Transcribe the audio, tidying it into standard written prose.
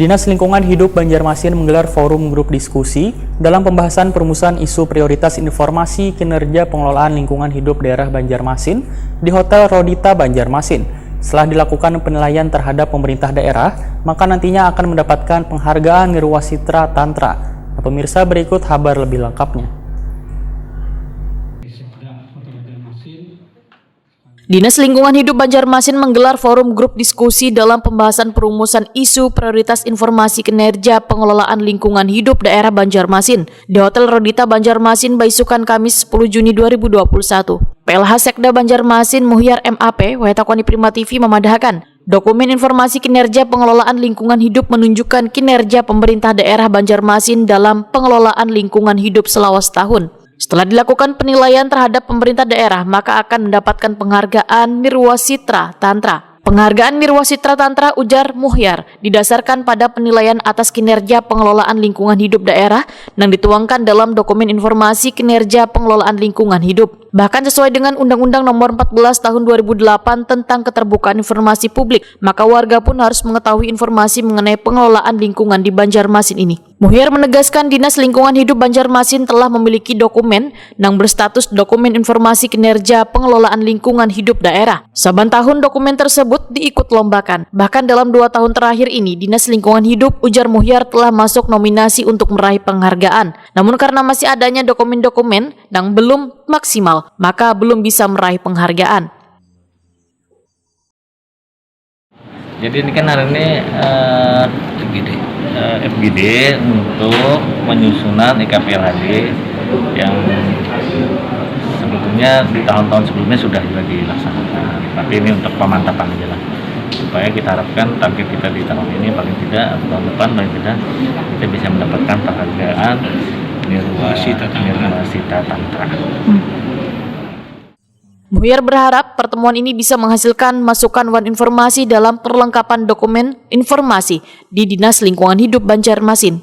Dinas Lingkungan Hidup Banjarmasin menggelar forum grup diskusi dalam pembahasan perumusan isu prioritas informasi kinerja pengelolaan lingkungan hidup daerah Banjarmasin di Hotel Rodita Banjarmasin. Setelah dilakukan penilaian terhadap pemerintah daerah, maka nantinya akan mendapatkan penghargaan Nirwasitra Tantra. Nah, pemirsa, berikut kabar lebih lengkapnya. Dinas Lingkungan Hidup Banjarmasin menggelar forum grup diskusi dalam pembahasan perumusan isu prioritas informasi kinerja pengelolaan lingkungan hidup daerah Banjarmasin di Hotel Rodita Banjarmasin Baisukan Kamis 10 Juni 2021. PLH Sekda Banjarmasin Muhyar MAP, Wetakoni Prima TV memadahkan, dokumen informasi kinerja pengelolaan lingkungan hidup menunjukkan kinerja pemerintah daerah Banjarmasin dalam pengelolaan lingkungan hidup selama setahun. Setelah dilakukan penilaian terhadap pemerintah daerah, maka akan mendapatkan penghargaan Nirwasitra Tantra. Penghargaan Nirwasitra Tantra, ujar Muhyar, didasarkan pada penilaian atas kinerja pengelolaan lingkungan hidup daerah yang dituangkan dalam dokumen informasi kinerja pengelolaan lingkungan hidup. Bahkan sesuai dengan Undang-Undang Nomor 14 Tahun 2008 tentang keterbukaan informasi publik, maka warga pun harus mengetahui informasi mengenai pengelolaan lingkungan di Banjarmasin ini. Muhyar menegaskan Dinas Lingkungan Hidup Banjarmasin telah memiliki dokumen yang berstatus dokumen informasi kinerja pengelolaan lingkungan hidup daerah. Saban tahun dokumen tersebut diikut lombakan. Bahkan dalam 2 tahun terakhir ini, Dinas Lingkungan Hidup, ujar Muhyar, telah masuk nominasi untuk meraih penghargaan. Namun karena masih adanya dokumen-dokumen yang belum maksimal, maka belum bisa meraih penghargaan. Jadi ini kan hari ini FGD untuk penyusunan IKPLHD yang sebetulnya di tahun-tahun sebelumnya sudah dilaksanakan, tapi ini untuk pemantapan aja lah, supaya kita harapkan target kita di tahun ini paling tidak atau tahun depan paling tidak kita bisa mendapatkan penghargaan Nirwasitra Tantra. Muhyar berharap pertemuan ini bisa menghasilkan masukan dan informasi dalam perlengkapan dokumen informasi di Dinas Lingkungan Hidup Banjarmasin.